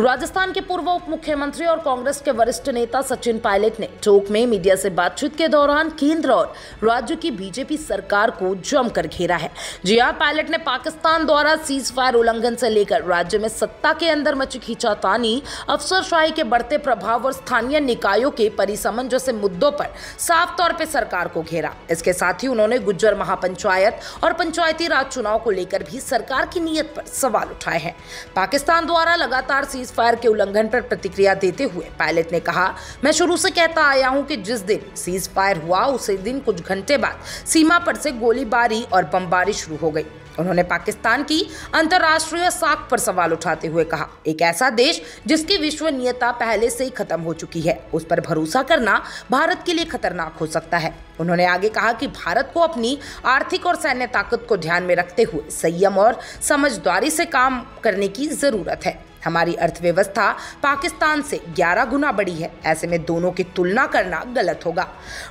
राजस्थान के पूर्व उप मुख्यमंत्री और कांग्रेस के वरिष्ठ नेता सचिन पायलट ने टोंक में मीडिया से बातचीत के दौरान केंद्र और राज्य की बीजेपी सरकार को जमकर घेरा है। जी हां, पायलट ने पाकिस्तान द्वारा सीज फायर उल्लंघन से लेकर राज्य में सत्ता के अंदर मची खींचातानी, अफसरशाही के बढ़ते प्रभाव और स्थानीय निकायों के परिसमन जैसे मुद्दों पर साफ तौर पर सरकार को घेरा। इसके साथ ही उन्होंने गुज्जर महापंचायत और पंचायती राज चुनाव को लेकर भी सरकार की नीयत पर सवाल उठाए हैं। पाकिस्तान द्वारा लगातार सीज फायर के उल्लंघन पर प्रतिक्रिया देते हुए पायलट ने कहा, मैं शुरू से कहता आया हूं कि जिस दिन सीज फायर हुआ उसी दिन कुछ घंटे बाद सीमा पर से गोलीबारी और बमबारी शुरू हो गई। उन्होंने पाकिस्तान की अंतर्राष्ट्रीय साख पर सवाल उठाते हुए कहा, एक ऐसा देश जिसकी विश्वसनीयता पहले से ही खत्म हो चुकी है, उस पर भरोसा करना भारत के लिए खतरनाक हो सकता है। उन्होंने आगे कहा कि भारत को अपनी आर्थिक और सैन्य ताकत को ध्यान में रखते हुए संयम और समझदारी से काम करने की जरूरत है। हमारी अर्थव्यवस्था पाकिस्तान से 11 गुना बड़ी है, ऐसे में दोनों की तुलना करना गलत होगा।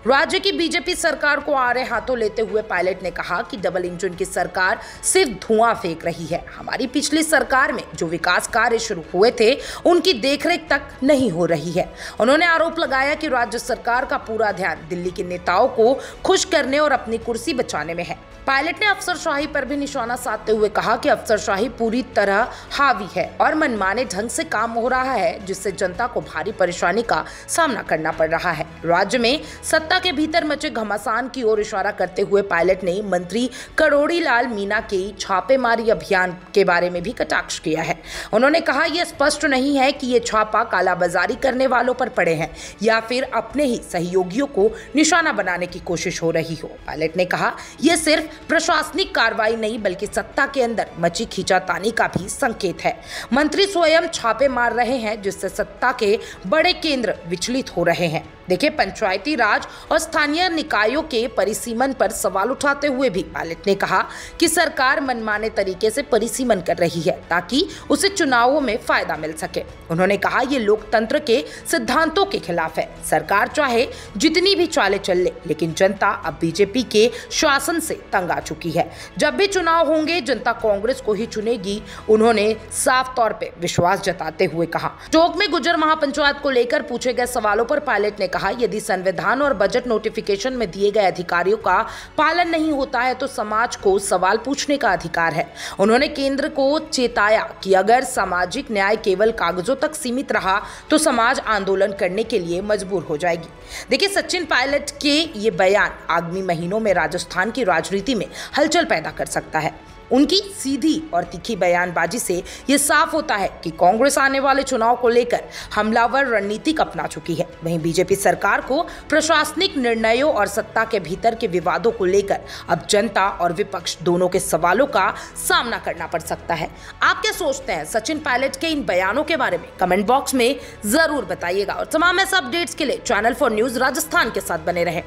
राज्य की बीजेपी सरकार को आड़े हाथों लेते हुए पायलट ने कहा कि डबल इंजन की सरकार सिर्फ धुआं फेंक रही है। हमारी पिछली सरकार में जो विकास कार्य शुरू हुए थे उनकी देखरेख तक नहीं हो रही है। उन्होंने आरोप लगाया कि राज्य सरकार का पूरा ध्यान दिल्ली के नेताओं को खुश करने और अपनी कुर्सी बचाने में है। पायलट ने अफसरशाही पर भी निशाना साधते हुए कहा कि अफसरशाही पूरी तरह हावी है और मनमाने ढंग से काम हो रहा है, जिससे जनता को भारी परेशानी का सामना करना पड़ रहा है। राज्य में सत्ता के भीतर मचे घमासान की ओर इशारा करते हुए पायलट ने मंत्री करोड़ी लाल मीणा के छापेमारी अभियान के बारे में भी कटाक्ष किया है। उन्होंने कहा, यह स्पष्ट नहीं है कि ये छापा कालाबाजारी करने वालों पर पड़े हैं या फिर अपने ही सहयोगियों को निशाना बनाने की कोशिश हो रही हो। पायलट ने कहा, यह सिर्फ प्रशासनिक कार्रवाई नहीं बल्कि सत्ता के अंदर मची खींचातानी का भी संकेत है। मंत्री स्वयं छापे मार रहे हैं, जिससे सत्ता के बड़े केंद्र विचलित हो रहे हैं। देखिए, पंचायती राज और स्थानीय निकायों के परिसीमन पर सवाल उठाते हुए भी पायलट ने कहा कि सरकार मनमाने तरीके से परिसीमन कर रही है ताकि उसे चुनावों में फायदा मिल सके। उन्होंने कहा, ये लोकतंत्र के सिद्धांतों के खिलाफ है। सरकार चाहे जितनी भी चालें चल ले, लेकिन जनता अब बीजेपी के शासन से तंग आ चुकी है। जब भी चुनाव होंगे जनता कांग्रेस को ही चुनेगी, उन्होंने साफ तौर पर विश्वास जताते हुए कहा। टोंक में गुज्जर महापंचायत को लेकर पूछे गए सवालों पर पायलट ने कहा, यदि संविधान और बजट नोटिफिकेशन में दिए गए अधिकारियों का पालन नहीं होता है तो समाज को सवाल पूछने का अधिकार है। उन्होंने केंद्र को चेताया कि अगर सामाजिक न्याय केवल कागजों तक सीमित रहा तो समाज आंदोलन करने के लिए मजबूर हो जाएगी। देखिए, सचिन पायलट के ये बयान आगामी महीनों में राजस्थान की राजनीति में हलचल पैदा कर सकता है। उनकी सीधी और तीखी बयानबाजी से यह साफ होता है कि कांग्रेस आने वाले चुनाव को लेकर हमलावर रणनीति अपना चुकी है। वहीं बीजेपी सरकार को प्रशासनिक निर्णयों और सत्ता के भीतर के विवादों को लेकर अब जनता और विपक्ष दोनों के सवालों का सामना करना पड़ सकता है। आप क्या सोचते हैं सचिन पायलट के इन बयानों के बारे में? कमेंट बॉक्स में जरूर बताइएगा और तमाम ऐसे अपडेट्स के लिए चैनल 4 न्यूज़ राजस्थान के साथ बने रहें।